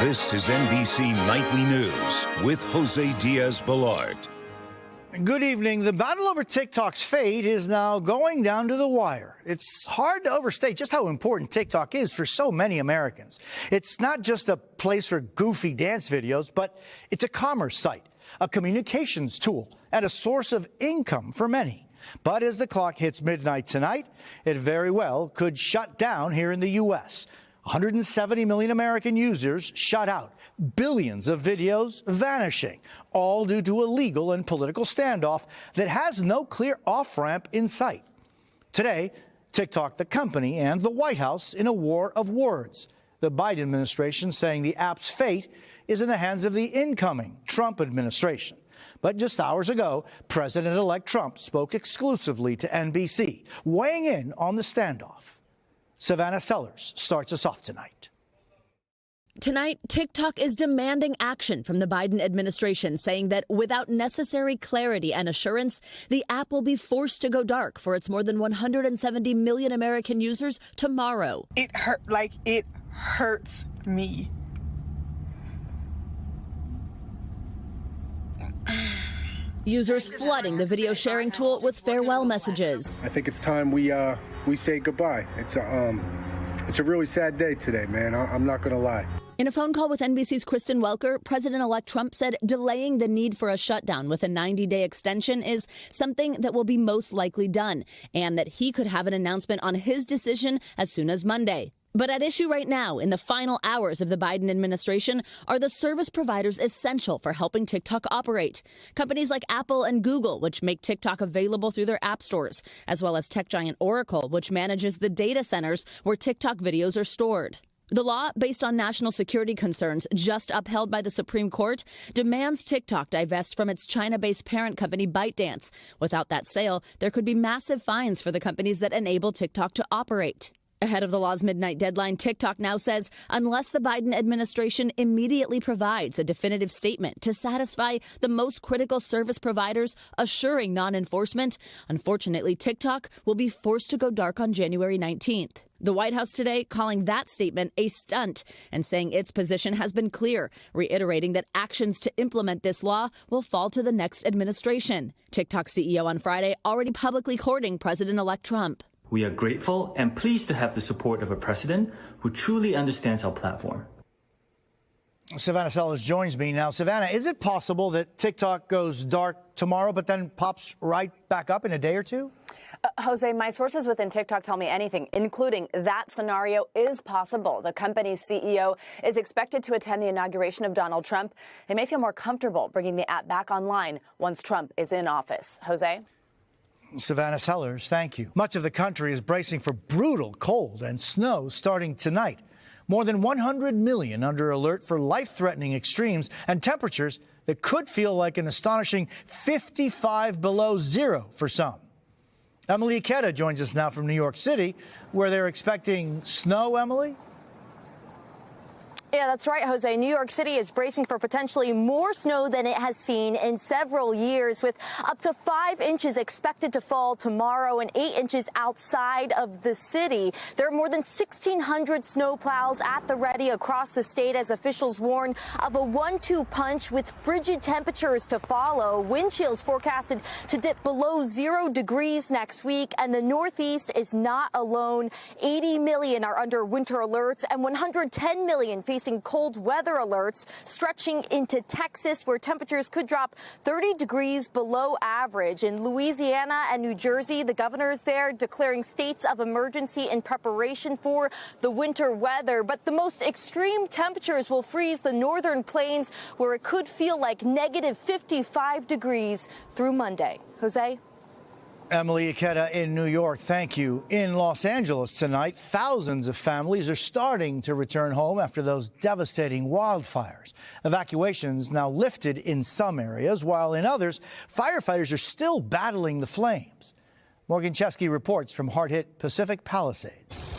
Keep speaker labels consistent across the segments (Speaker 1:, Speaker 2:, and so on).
Speaker 1: This is NBC Nightly News with Jose Diaz-Balart.
Speaker 2: Good evening. The battle over TikTok's fate is now going down to the wire. It's hard to overstate just how important TikTok is for so many Americans. It's not just a place for goofy dance videos, but it's a commerce site, a communications tool, and a source of income for many. But as the clock hits midnight tonight, it very well could shut down here in the U.S. 170 million American users shut out, billions of videos vanishing, all due to a legal and political standoff that has no clear off-ramp in sight. Today, TikTok, the company, and the White House in a war of words. The Biden administration saying the app's fate is in the hands of the incoming Trump administration. But just hours ago, President-elect Trump spoke exclusively to NBC, weighing in on the standoff. Savannah Sellers starts us off tonight.
Speaker 3: Tonight, TikTok is demanding action from the Biden administration, saying that without necessary clarity and assurance, the app will be forced to go dark for its more than 170 million American users tomorrow.
Speaker 4: It hurts me.
Speaker 3: Users flooding the video sharing tool with farewell messages.
Speaker 5: I think it's time we say goodbye. It's a really sad day today, man. I'm not going to lie.
Speaker 3: In a phone call with NBC's Kristen Welker, President-elect Trump said delaying the need for a shutdown with a 90-day extension is something that will be most likely done, and that he could have an announcement on his decision as soon as Monday. But at issue right now, in the final hours of the Biden administration, are the service providers essential for helping TikTok operate. Companies like Apple and Google, which make TikTok available through their app stores, as well as tech giant Oracle, which manages the data centers where TikTok videos are stored. The law, based on national security concerns just upheld by the Supreme Court, demands TikTok divest from its China-based parent company ByteDance. Without that sale, there could be massive fines for the companies that enable TikTok to operate. Ahead of the law's midnight deadline, TikTok now says unless the Biden administration immediately provides a definitive statement to satisfy the most critical service providers assuring non-enforcement, unfortunately, TikTok will be forced to go dark on January 19th. The White House today calling that statement a stunt and saying its position has been clear, reiterating that actions to implement this law will fall to the next administration. TikTok CEO on Friday already publicly courting President-elect Trump.
Speaker 6: We are grateful and pleased to have the support of a president who truly understands our platform.
Speaker 2: Savannah Sellers joins me now. Savannah, is it possible that TikTok goes dark tomorrow but then pops right back up in a day or two?
Speaker 7: Jose, my sources within TikTok tell me anything, including that scenario is possible. The company's CEO is expected to attend the inauguration of Donald Trump. They may feel more comfortable bringing the app back online once Trump is in office. Jose?
Speaker 2: Savannah Sellers, thank you. Much of the country is bracing for brutal cold and snow starting tonight. More than 100 million under alert for life-threatening extremes and temperatures that could feel like an astonishing 55 below zero for some. Emily Ikeda joins us now from New York City, where they're expecting snow, Emily?
Speaker 8: Yeah, that's right, Jose. New York City is bracing for potentially more snow than it has seen in several years, with up to 5 inches expected to fall tomorrow and 8 inches outside of the city. There are more than 1,600 snowplows at the ready across the state as officials warn of a 1-2 punch with frigid temperatures to follow. Wind chills forecasted to dip below 0 degrees next week, and the Northeast is not alone. 80 million are under winter alerts and 110 million facing cold weather alerts, stretching into Texas, where temperatures could drop 30 degrees below average. In Louisiana and New Jersey, the governors there declaring states of emergency in preparation for the winter weather. But the most extreme temperatures will freeze the northern plains, where it could feel like negative 55 degrees through Monday. Jose?
Speaker 2: Emily Ikeda in New York, thank you. In Los Angeles tonight, thousands of families are starting to return home after those devastating wildfires. Evacuations now lifted in some areas, while in others, firefighters are still battling the flames. Morgan Chesky reports from hard-hit Pacific Palisades.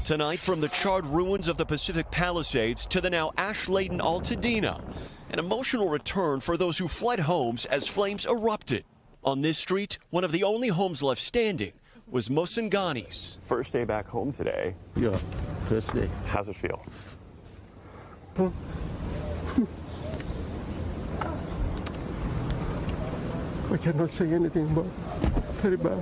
Speaker 9: Tonight, from the charred ruins of the Pacific Palisades to the now ash-laden Altadena, an emotional return for those who fled homes as flames erupted. On this street, one of the only homes left standing, was Mosengani's.
Speaker 10: First day back home today.
Speaker 11: Yeah, first day.
Speaker 10: How's it feel?
Speaker 11: I cannot say anything, but very bad.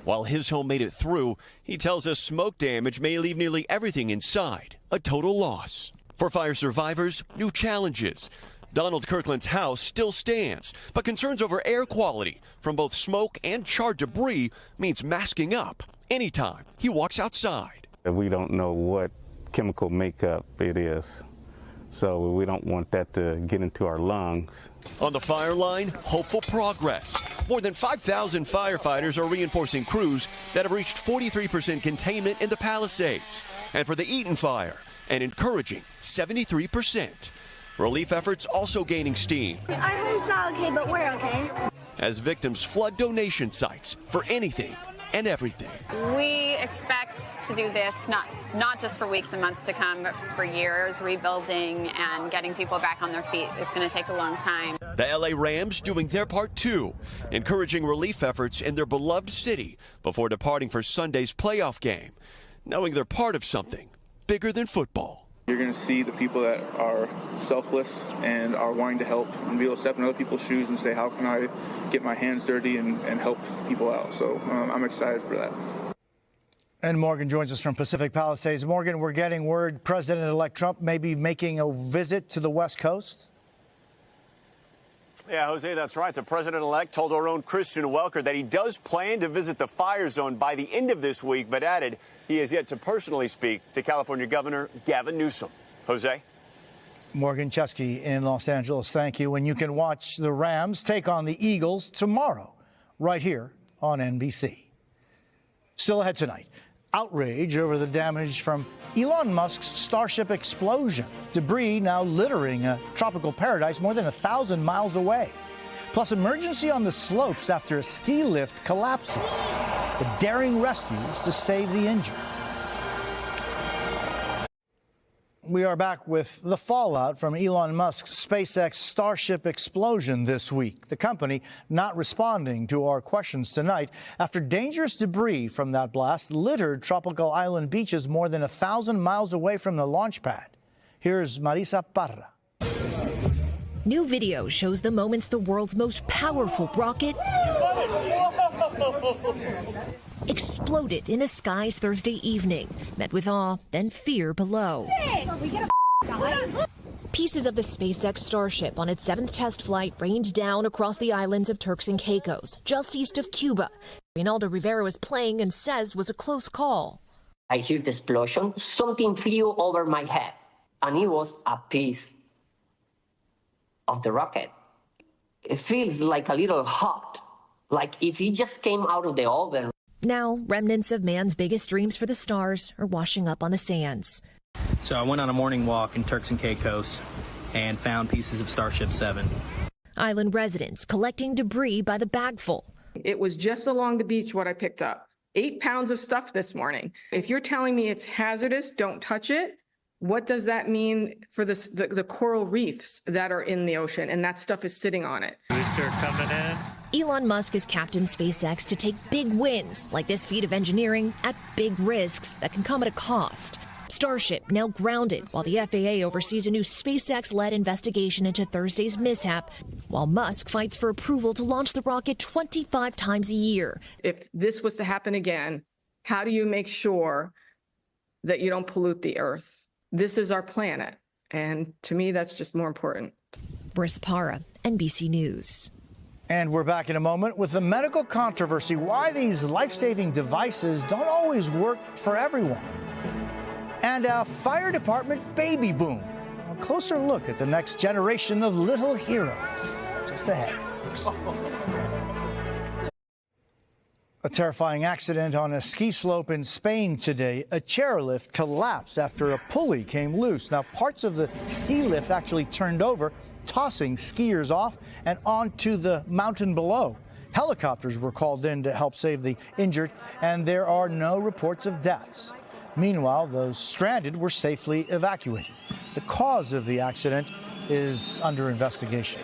Speaker 9: While his home made it through, he tells us smoke damage may leave nearly everything inside, a total loss. For fire survivors, new challenges. Donald Kirkland's house still stands, but concerns over air quality from both smoke and charred debris means masking up anytime he walks outside.
Speaker 12: We don't know what chemical makeup it is, so we don't want that to get into our lungs.
Speaker 9: On the fire line, hopeful progress. More than 5,000 firefighters are reinforcing crews that have reached 43% containment in the Palisades. And for the Eaton fire, an encouraging 73%. Relief efforts also gaining steam.
Speaker 13: Our home's not okay, but we're okay.
Speaker 9: As victims flood donation sites for anything and everything.
Speaker 14: We expect to do this not just for weeks and months to come, but for years. Rebuilding and getting people back on their feet is going to take a long time.
Speaker 9: The LA Rams doing their part too, encouraging relief efforts in their beloved city before departing for Sunday's playoff game, knowing they're part of something bigger than football.
Speaker 15: You're going to see the people that are selfless and are wanting to help and be able to step in other people's shoes and say, how can I get my hands dirty and help people out? So I'm excited for that.
Speaker 2: And Morgan joins us from Pacific Palisades. Morgan, we're getting word President-elect Trump may be making a visit to the West Coast.
Speaker 16: Yeah, Jose, that's right. The president-elect told our own Christian Welker that he does plan to visit the fire zone by the end of this week, but added he has yet to personally speak to California Governor Gavin Newsom. Jose?
Speaker 2: Morgan Chesky in Los Angeles, thank you. And you can watch the Rams take on the Eagles tomorrow, right here on NBC. Still ahead tonight, outrage over the damage from Elon Musk's Starship explosion. Debris now littering a tropical paradise more than 1,000 miles away. Plus, emergency on the slopes after a ski lift collapses. The daring rescues to save the injured. We are back with the fallout from Elon Musk's SpaceX Starship explosion this week. The company not responding to our questions tonight after dangerous debris from that blast littered tropical island beaches more than 1,000 miles away from the launch pad. Here's Marisa Parra.
Speaker 17: New video shows the moments the world's most powerful rocket exploded in the skies Thursday evening, met with awe, then fear below. Pieces of the SpaceX Starship on its 7th test flight rained down across the islands of Turks and Caicos, just east of Cuba. Reynaldo Rivera was playing and says was a close call.
Speaker 18: I heard the explosion. Something flew over my head, and it was a piece of the rocket. It feels like a little hot, like if it just came out of the oven.
Speaker 17: Now, remnants of man's biggest dreams for the stars are washing up on the sands.
Speaker 19: So I went on a morning walk in Turks and Caicos and found pieces of Starship 7.
Speaker 17: Island residents collecting debris by the bagful.
Speaker 20: It was just along the beach what I picked up. 8 pounds of stuff this morning. If you're telling me it's hazardous, don't touch it, what does that mean for the coral reefs that are in the ocean and that stuff is sitting on it?
Speaker 21: Booster coming in.
Speaker 17: Elon Musk has captained SpaceX to take big wins, like this feat of engineering, at big risks that can come at a cost. Starship now grounded while the FAA oversees a new SpaceX-led investigation into Thursday's mishap, while Musk fights for approval to launch the rocket 25 times a year.
Speaker 20: If this was to happen again, how do you make sure that you don't pollute the Earth? This is our planet, and to me, that's just more important.
Speaker 17: Marisa Parra, NBC News.
Speaker 2: And we're back in a moment with the medical controversy, why these life-saving devices don't always work for everyone. And a fire department baby boom. A closer look at the next generation of little heroes. Just ahead. A terrifying accident on a ski slope in Spain today. A chairlift collapsed after a pulley came loose. Now, parts of the ski lift actually turned over, tossing skiers off and onto the mountain below. Helicopters were called in to help save the injured, and there are no reports of deaths. Meanwhile, those stranded were safely evacuated. The cause of the accident is under investigation.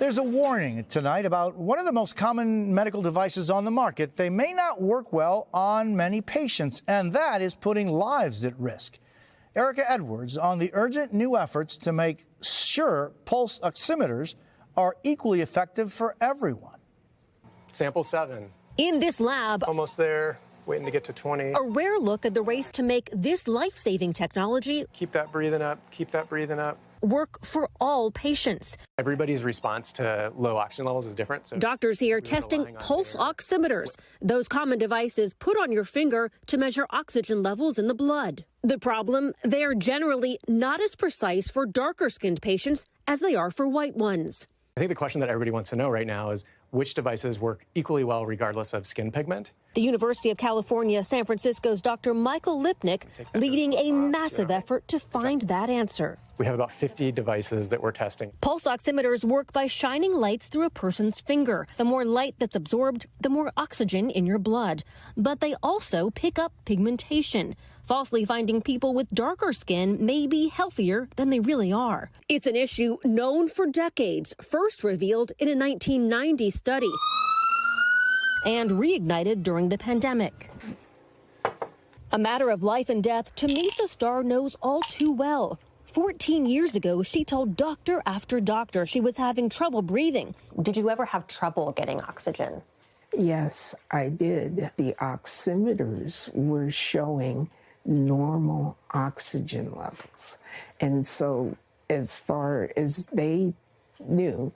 Speaker 2: There's a warning tonight about one of the most common medical devices on the market. They may not work well on many patients, and that is putting lives at risk. Erica Edwards on the urgent new efforts to make sure pulse oximeters are equally effective for everyone.
Speaker 21: Sample 7.
Speaker 17: In this lab,
Speaker 21: almost there, waiting to get to 20.
Speaker 17: a rare look at the race to make this life-saving technology
Speaker 21: Keep that breathing up, keep that breathing up.
Speaker 17: work for all patients.
Speaker 21: Everybody's response to low oxygen levels is different. So
Speaker 17: Doctors here testing pulse oximeters, those common devices put on your finger to measure oxygen levels in the blood. The problem, they are generally not as precise for darker-skinned patients as they are for white ones.
Speaker 21: I think the question that everybody wants to know right now is which devices work equally well regardless of skin pigment.
Speaker 17: The University of California, San Francisco's Dr. Michael Lipnick leading a massive effort to find that answer.
Speaker 21: We have about 50 devices that we're testing.
Speaker 17: Pulse oximeters work by shining lights through a person's finger. The more light that's absorbed, the more oxygen in your blood. But they also pick up pigmentation. Falsely finding people with darker skin may be healthier than they really are. It's an issue known for decades, first revealed in a 1990 study and reignited during the pandemic. A matter of life and death Tamisa Starr knows all too well. 14 years ago, she told doctor after doctor she was having trouble breathing.
Speaker 22: Did you ever have trouble getting oxygen?
Speaker 23: Yes, I did. The oximeters were showing normal oxygen levels. And so as far as they knew,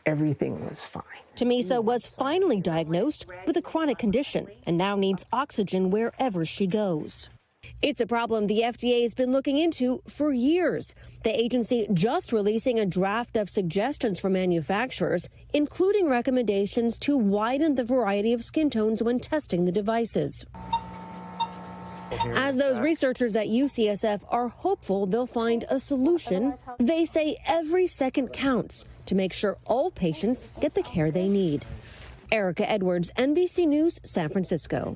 Speaker 23: everything was fine.
Speaker 17: Tamisa was finally diagnosed with a chronic condition and now needs oxygen wherever she goes. It's a problem the FDA has been looking into for years. The agency just releasing a draft of suggestions for manufacturers, including recommendations to widen the variety of skin tones when testing the devices. As those researchers at UCSF are hopeful they'll find a solution, they say every second counts to make sure all patients get the care they need. Erica Edwards, NBC News, San Francisco.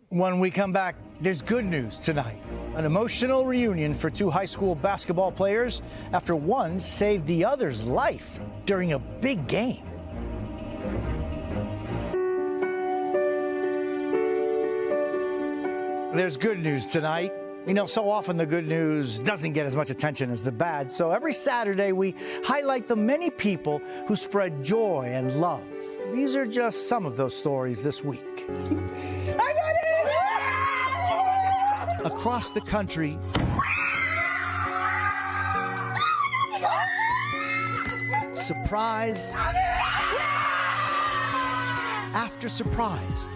Speaker 2: When we come back, there's good news tonight. An emotional reunion for two high school basketball players after one saved the other's life during a big game. There's good news tonight. You know, so often the good news doesn't get as much attention as the bad. So every Saturday we highlight the many people who spread joy and love. These are just some of those stories this week. I got it! Across the country, surprise after surprise.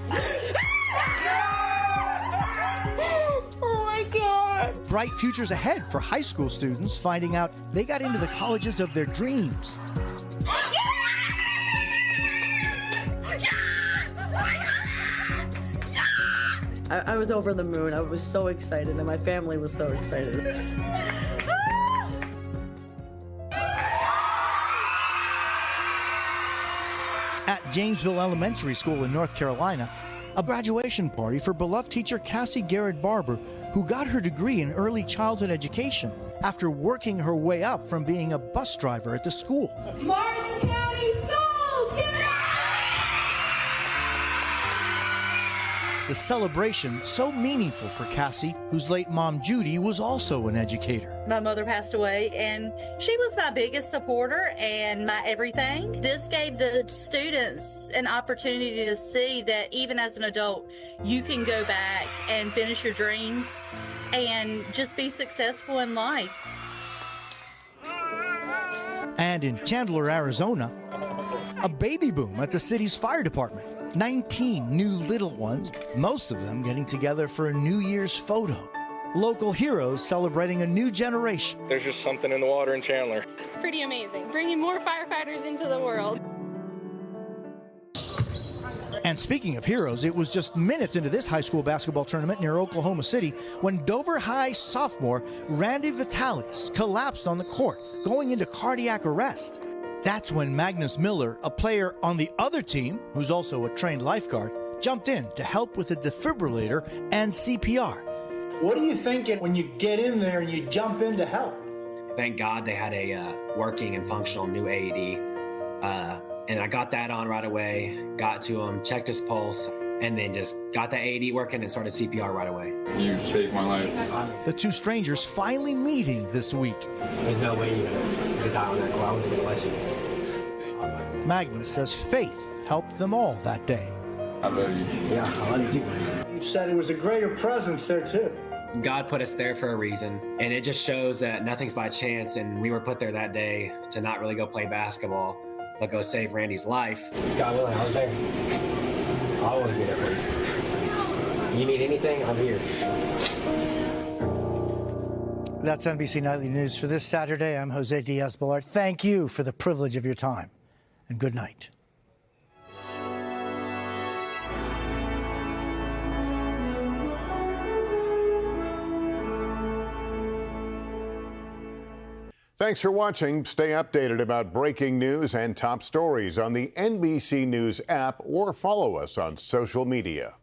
Speaker 2: Bright futures ahead for high school students finding out they got into the colleges of their dreams.
Speaker 24: I was over the moon. I was so excited, and my family was so excited.
Speaker 2: At Jamesville Elementary School in North Carolina, a graduation party for beloved teacher Cassie Garrett Barber, who got her degree in early childhood education after working her way up from being a bus driver at the school.
Speaker 25: Martin County Schools, give it up!
Speaker 2: The celebration so meaningful for Cassie, whose late mom Judy was also an educator.
Speaker 26: My mother passed away, and she was my biggest supporter and my everything. This gave the students an opportunity to see that even as an adult, you can go back and finish your dreams and just be successful in life.
Speaker 2: And in Chandler, Arizona, a baby boom at the city's fire department. 19 new little ones, most of them getting together for a New Year's photo. Local heroes celebrating a new generation.
Speaker 27: There's just something in the water in Chandler.
Speaker 28: It's pretty amazing, bringing more firefighters into the world.
Speaker 2: And speaking of heroes, it was just minutes into this high school basketball tournament near Oklahoma City when Dover High sophomore Randy Vitalis collapsed on the court, going into cardiac arrest. That's when Magnus Miller, a player on the other team, who's also a trained lifeguard, jumped in to help with a defibrillator and CPR. What are you thinking when you get in there and you jump in to help?
Speaker 29: Thank God they had a working and functional new AED
Speaker 1: And I got that on right away, got to him, checked his pulse, and then just got the AED working and started CPR right away.
Speaker 3: You saved my life.
Speaker 2: The two strangers finally meeting this week.
Speaker 1: There's no way you could die on that call. I wasn't going to let you.
Speaker 2: Magnus says faith helped them all that day.
Speaker 3: I love you.
Speaker 1: Yeah, I love you too.
Speaker 2: You said it was a greater presence there too.
Speaker 1: God put us there for a reason, and it just shows that nothing's by chance, and we were put there that day to not really go play basketball, but go save Randy's life. God willing, I was there. I'll always be there for you. You need anything, I'm here.
Speaker 2: That's NBC Nightly News for this Saturday. I'm Jose Diaz-Balart. Thank you for the privilege of your time, and good night.
Speaker 4: Thanks for watching. Stay updated about breaking news and top stories on the NBC News app or follow us on social media.